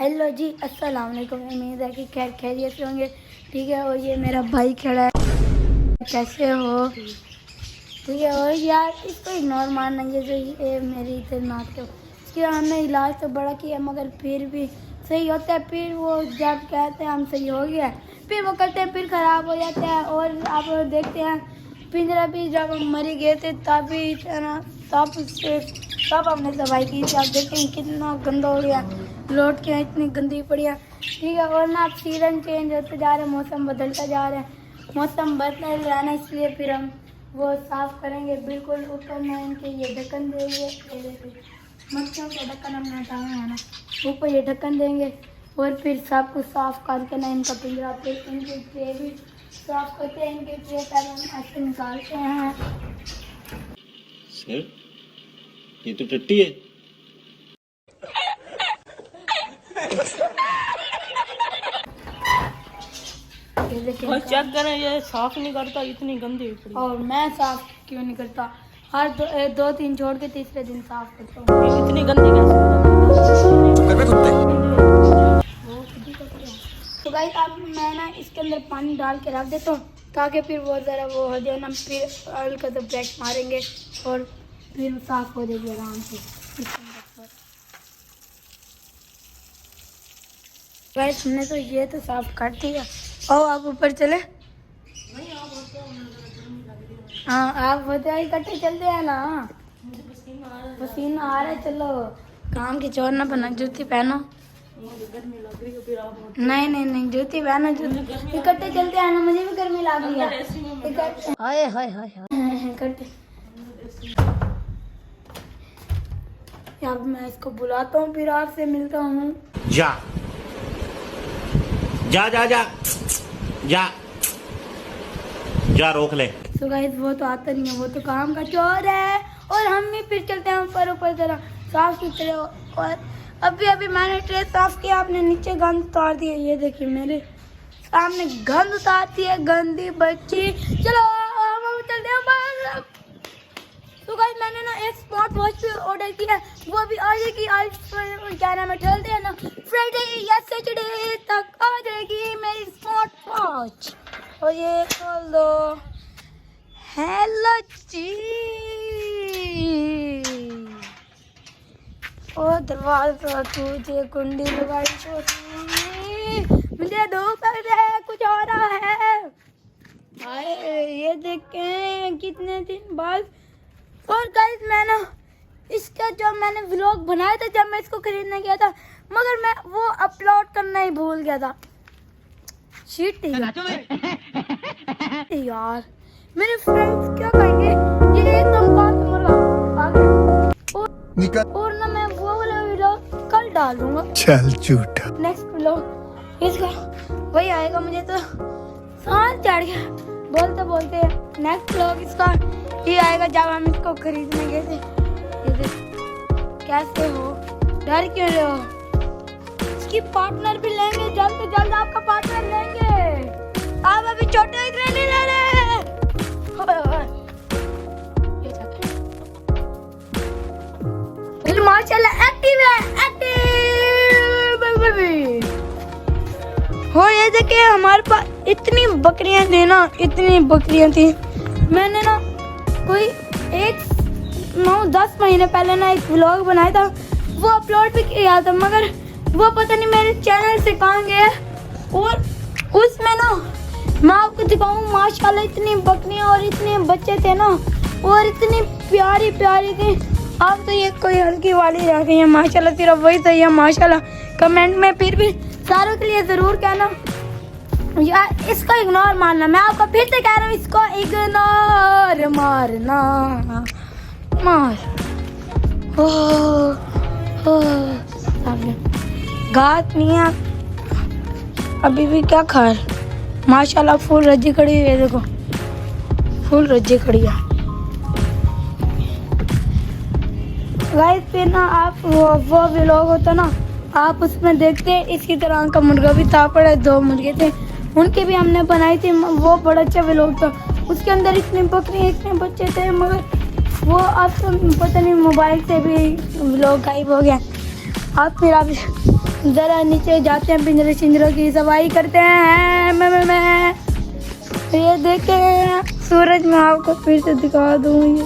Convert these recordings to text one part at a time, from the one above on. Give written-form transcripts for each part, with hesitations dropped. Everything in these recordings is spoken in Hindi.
हेलो जी, अस्सलाम वालेकुम। उम्मीद है कि खैर खैरियत से होंगे। ठीक है, और ये मेरा भाई खड़ा है। कैसे हो? ठीक है। और यार इसको इग्नोर मारना, ये जो ये मेरी इधर नाक तो इसकी हमने इलाज तो बड़ा किया मगर फिर भी सही होता है। फिर वो जब कहते हैं हम सही हो गया फिर वो करते हैं फिर ख़राब हो जाता है। और आप देखते हैं पिंजरा भी जब हम मरी गए थे तब भी तब हमने सफाई की थी। आप देखते हैं कितना गंदा हो गया, लौट के इतनी गंदी पड़ी है। ठीक है। और ना अब सीज़न चेंज होते जा रहे हैं, मौसम बदलता जा रहा है, मौसम बदल रहा है ना, इसलिए फिर हम वो साफ़ करेंगे। बिल्कुल ऊपर में इनके ये ढक्कन देंगे, मच्छरों का ढक्कन हमने हटाया है ना, ऊपर ये ढक्कन देंगे और फिर सब कुछ साफ़ करके ना इनका पिंजरा, फिर इनकी ट्रे भी साफ़ करते हैं। इनके ट्रे पहले हम ऐसे निकालते हैं। सर ये तो टट्टी है। और चेक करें, ये साफ नहीं करता, इतनी गंदी पड़ी। और मैं साफ क्यों नहीं करता? हर दो तीन छोड़ के तीसरे दिन साफ करता हूँ। इतनी गंदी कैसे? तो गाइस अब मैं ना इसके अंदर पानी डाल के रख देता हूँ ताकि फिर वो ज़रा वो हो जाए ना, फिर हल्का तो ब्रश मारेंगे और फिर साफ हो जाएगी आराम से। गाइस हमने तो ये तो साफ कर दिया। और आप ऊपर चले? हाँ आप बताइए, इकट्ठे चलते हैं ना। पसीना आ रहा है, चलो काम की चोर ना बना, जूती पहनो। नहीं नहीं नहीं, जूती पहनो, जूती। इकट्ठे चलते हैं ना, मुझे भी गर्मी लग रही है। हाय हाय हाय हाय इकट्ठे। अब मैं इसको बुलाता हूँ, फिर आपसे मिलता हूँ। जा जा जा जा जा जा रोक ले। तो गाइस वो तो आता नहीं है, वो तो काम का चोर है। और हम भी फिर चलते हैं ऊपर जरा साफ सुथरे। और अभी मैंने ट्रे साफ किया, आपने नीचे गंद उतार दिया। ये देखिए मेरे सामने गंद उतारती है गंदी बच्ची। चलो हम चलते हैं बाहर। तो गाइस मैंने ना एक स्मार्ट वॉच भी ऑर्डर किया है, वो भी आ जाएगी आज क्या नाम है, थर्सडे है ना, फ्राइडे या सैटरडे तक आ जाएगी मेरी स्मार्ट वॉच। और ये खोल दो। हेलो जी। ओ दरवाजा तुझे कुंडी लगाई छोटी, मुझे धूप लग रहा है, कुछ हो रहा है। हाय ये देखें कितने दिन बाद। और गाइस मैं ना इसका जब मैंने व्लॉग बनाया था, जब मैं इसको खरीदने गया था, मगर मैं वो अपलोड करना ही भूल गया था। शीट यार मेरे फ्रेंड्स क्या कहेंगे, ये एकदम और ना मैं वो वाला व्लॉग कल डाल दूंगा। चल झूठा। नेक्स्ट व्लॉग इसका वही आएगा। मुझे तो सांस चढ़ गया बोलते बोलते। नेक्स्ट व्लॉग इसका ये आएगा जब हम इसको खरीदने गए थे। कैसे हो, डर क्यों रहे हो? इसकी पार्टनर भी लेंगे, जल्द से जल्द आपका पार्टनर लेंगे। आप अभी छोटे इतने नहीं ले रहे। माशाल्लाह एक्टिव है, एक्टिव। हो ये देखिए हमारे पास इतनी बकरियां थी ना, इतनी बकरियां थी। मैंने ना कोई 9-10 महीने पहले ना एक व्लॉग बनाया था, वो अपलोड भी किया था, मगर वो पता नहीं मेरे चैनल से कहाँ गया। और उसमें ना मैं आपको दिखाऊँ, माशाल्लाह इतनी बकरियां और इतने बच्चे थे ना, और इतनी प्यारी प्यारी थी। अब तो ये कोई हल्की वाली रह गई है, माशाल्लाह सिर्फ वही सही है माशाल्लाह। कमेंट में फिर भी सारों के लिए ज़रूर कहना यार, इसको इग्नोर मारना। मैं आपको फिर से कह रहा हूँ, इसको इग्नोर मारना। मार घात नहीं है अभी भी, क्या खा है? माशाल्लाह फुल रज्जी खड़ी हुई है, देखो फुल रज्जी खड़ी है। गाइस फिर ना आप वो व्लॉग होता ना, आप उसमें देखते हैं इसी तरह का मुर्गा भी था, पड़े 2 मुर्गे थे, उनके भी हमने बनाई थी। वो बड़ा अच्छा व्लॉग था, उसके अंदर इतनी बकरी इतने बच्चे थे, मगर वो अब तो पता नहीं मोबाइल से भी व्लॉग गायब हो गया। अब फिर आप ज़रा नीचे जाते हैं, पिंजरे चिंजरों की सफाई करते हैं। मैं ये देखें सूरज, मैं आपको फिर से दिखा दूँ। ये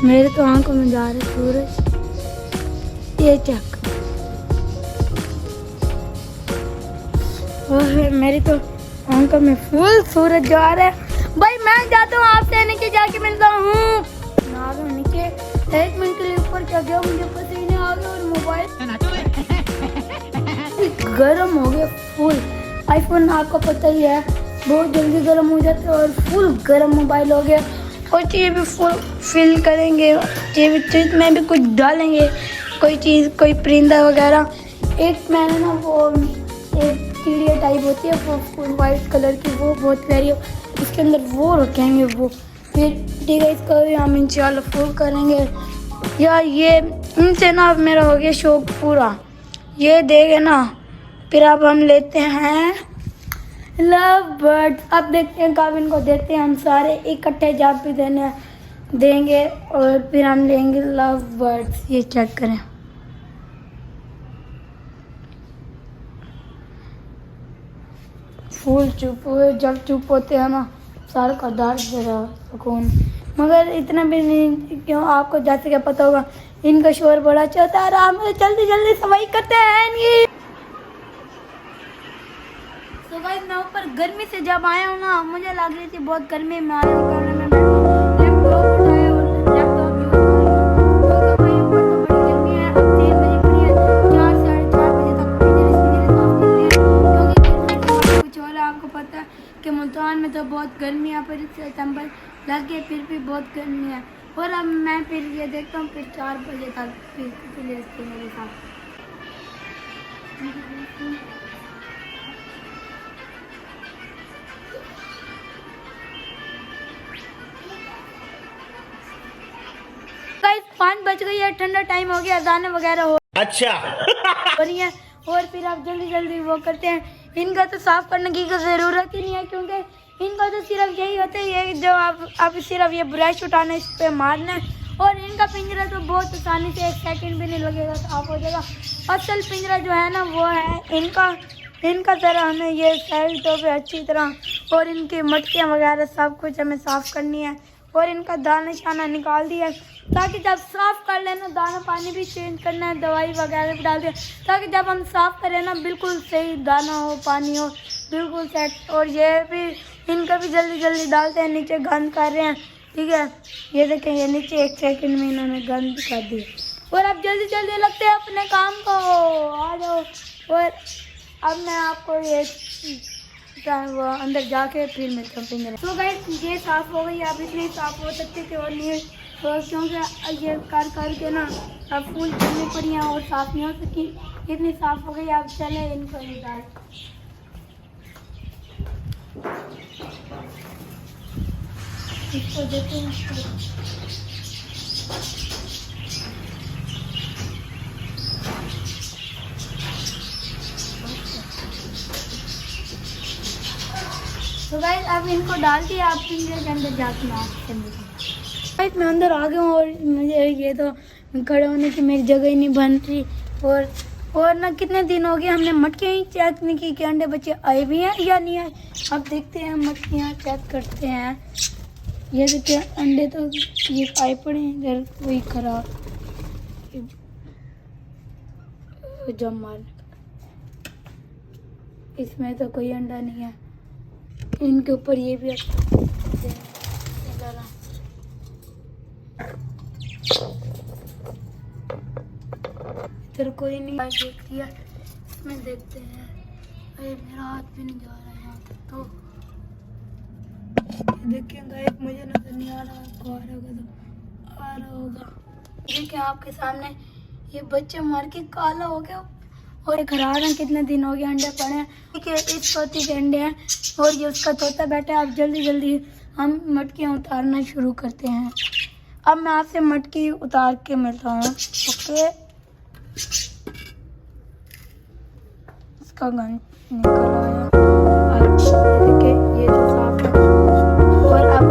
मेरे तो आंखों में जा रहे सूरज, ये चेक। और मेरी तो आंखों में फुल सूरज जा रहा है। भाई मैं जाता हूँ, आपसे नीचे जाके मिलता हूँ। नीचे 1 मिनट के लिए ऊपर चढ़ गया, मुझे पसीने आ गए और मोबाइल गर्म हो गया फुल। आईफोन आपको पता ही है बहुत जल्दी गर्म हो जाता है, और फुल गर्म मोबाइल हो गया। और ये भी फुल फिल करेंगे, ये चीज में भी कुछ डालेंगे, कोई चीज़, कोई परिंदा वगैरह। एक मैंने ना वो एक चिड़िया टाइप होती है वो फुल वाइट कलर की, वो बहुत प्यारी है, इसके अंदर वो रखेंगे वो। फिर ठीक है, इसका भी हम इंशाल्लाह फुल करेंगे। या ये इनसे ना मेरा हो गया शौक पूरा, ये देंगे ना। फिर अब हम लेते हैं लव बर्ड्स। अब देखते हैं कब इनको देते हैं, हम सारे इकट्ठे जब भी देंगे। और फिर हम लेंगे लव बर्ड्स। ये चेक करें, फूल चुप हुए, जब चुप होते हैं ना सारा का दर्द जरा सुकून। मगर इतना भी नहीं, क्यों आपको जैसे क्या पता होगा इनका शोर बड़ा अच्छा होता है। आराम से जल्दी जल्दी सफाई करते हैं इनकी। तो गाइस मैं ऊपर गर्मी से जब आया हूँ ना, मुझे लग रही थी बहुत गर्मी में आया हूँ, कारण मैं लैपटॉप उठाया और लैपटॉप यूज कर रही हूँ। तो ऊपर तो बड़ी गर्मी है, अब 3 बजे पड़ी है, 4 साढ़े 4 बजे तक पिंजरे साफ कर लिए, क्योंकि कुछ और आपको पता है कि मुल्तान में तो बहुत गर्मी है, पर सितंबर लग गए फिर भी बहुत गर्मी है। और अब मैं फिर ये देखता हूँ, फिर 4 बजे तक फिर मेरे साथ। गाइस 5 बज गई है, ठंडा टाइम हो गया, अज़ान वगैरह हो अच्छा रही है। और फिर आप जल्दी जल्दी वो करते हैं। इनका तो साफ करने की ज़रूरत ही नहीं है, क्योंकि इनका तो सिर्फ यही होता है, ये जो आप सिर्फ ये ब्रश उठाना, इस पे मारना है, और इनका पिंजरा तो बहुत आसानी से 1 सेकंड भी नहीं लगेगा, साफ हो जाएगा। असल पिंजरा जो है ना वो है इनका ज़रा हमें ये साइडों पे अच्छी तरह, और इनकी मटकियाँ वगैरह सब कुछ हमें साफ़ करनी है। और इनका दाना शाना निकाल दिया, ताकि जब साफ़ कर लेना, दाना पानी भी चेंज करना है, दवाई वगैरह भी डाल दिया, ताकि जब हम साफ़ करें ना बिल्कुल सही दाना हो, पानी हो, बिल्कुल सेट। और ये भी इनका भी जल्दी जल्दी डालते हैं, नीचे गंद कर रहे हैं, ठीक है। ये देखें, ये नीचे 1 सेकंड में इन्होंने गंद कर दिया। और अब जल्दी जल्दी लगते हैं अपने काम को, आ जाओ। और अब मैं आपको ये वो अंदर जाके फिर मिलता हूँ पिंजरे। तो गाइस ये साफ़ हो गई, आप इतनी साफ़ हो सकते थे और नहीं, तो क्योंकि ये कर के ना अब फूल करनी पड़ी हैं और साफ़ नहीं हो सकी, इतनी साफ़ हो गई। आप चले इनको ये डाल, इसको देते हैं। तो गाइस अब इनको डाल दिया, आप पिंजरे के अंदर जाके आपसे मिलते हैं। गाइस मैं अंदर आ गया हूँ, और मुझे ये तो खड़े होने की मेरी जगह ही नहीं बन रही। और ना कितने दिन हो गए हमने मटकियाँ ही चेक नहीं की कि अंडे बच्चे आए भी हैं या नहीं आए। अब देखते हैं, मटकियाँ चेक करते हैं। ये देखिए अंडे तो ये आए पड़े हैं इधर, वही खराब जम मारने का, इसमें तो कोई अंडा नहीं है। इनके ऊपर ये भी इधर कोई नहीं है, देख लिया। इसमें देखते हैं, अरे मेरा हाथ भी नहीं जा रहा है यहाँ तक। तो देखिए गाइस मुझे नजर नहीं आ रहा, आपको आ रहा होगा। देखिए आपके सामने ये बच्चे मार के काला हो गया, और खराब है, कितने दिन हो गए अंडे पड़े हैं। ठीक है, इस तोते के अंडे हैं, और ये उसका तोता बैठा है। अब जल्दी जल्दी हम मटकियाँ उतारना शुरू करते हैं। अब मैं आपसे मटकी उतार के मिलता हूँ, ओके। इसका गंद निकल आया, देखिए ये तो साफ है। और अब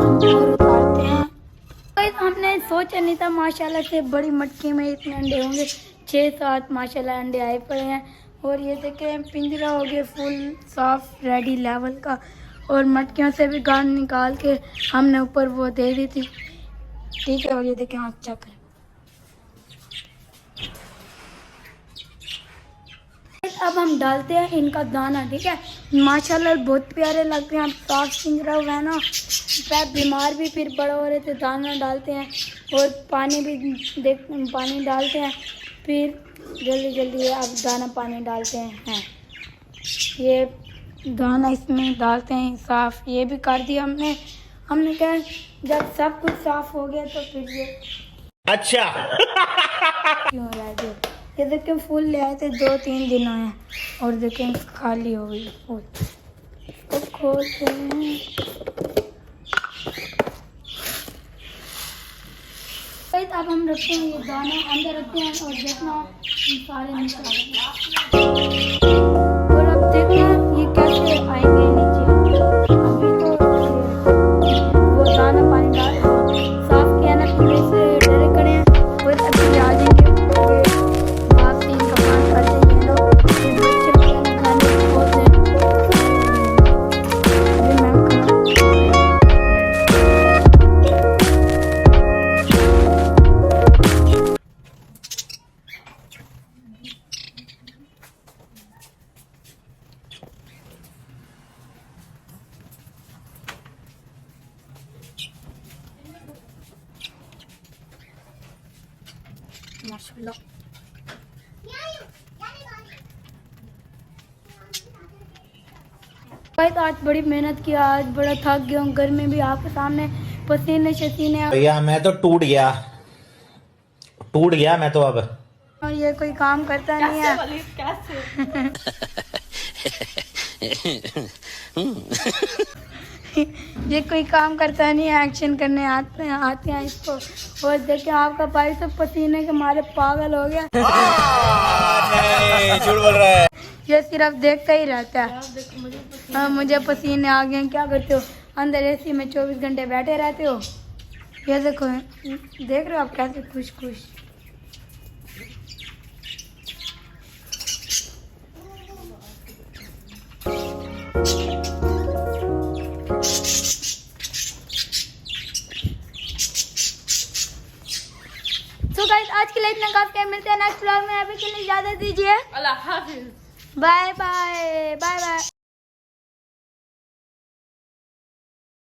सोचा नहीं था माशाल्लाह से बड़ी मटकी में इतने अंडे होंगे। 6-7 माशाल्लाह अंडे आए पड़े हैं। और ये देखें पिंजरा हो गया फुल साफ रेडी लेवल का। और मटकियों से भी गांड निकाल के हमने ऊपर वो दे दी थी। ठीक है। और ये देखें आँख चेक करें। अब हम डालते हैं इनका दाना। ठीक है। माशाल्लाह बहुत प्यारे लगते हैं। साफ पिंजरा हुआ है ना, पैर बीमार भी फिर बड़े हो रहे थे। दाना डालते हैं और पानी भी पानी डालते हैं। फिर जल्दी अब दाना पानी डालते हैं। ये दाना इसमें डालते हैं साफ। ये भी कर दिया हमने कहा जब सब कुछ साफ हो गया तो फिर ये अच्छा क्यों रह गया। ये देखें फुल ले आए थे 2-3 दिन आए और देखें खाली हो गई फुल। इसको खोलते हैं। अब हम रखते हैं ये दाना अंदर रखते हैं और देखना सारे निकल। और अब देखना ये कैसे आएंगे नीचे। अभी तो वो दाना पानी डाल साफ किया ना पूरे से डरे खड़े हैं। और अभी आ जाएंगे माशाल्लाह। आज बड़ी मेहनत किया, आज बड़ा थक गया हूँ। घर में भी आपके सामने पसीने शसीने। भैया मैं तो टूट गया मैं तो अब। और ये कोई काम करता नहीं है। ये कोई काम करता नहीं है। एक्शन करने आते हैं इसको। और देखिए आपका भाई सब पसीने के मारे पागल हो गया। झूठ बोल रहा है। ये सिर्फ देखता ही रहता है। हाँ मुझे पसीने आ गए। क्या करते हो अंदर एसी में 24 घंटे बैठे रहते हो। ये देखो देख रहे हो आप कैसे खुश खुश। तो गाइस आज के लिए इतना काफी है। मिलते हैं नेक्स्ट व्लॉग में। अभी के लिए इजाजत दीजिए। अल्लाह हाफिज। Bye bye bye bye.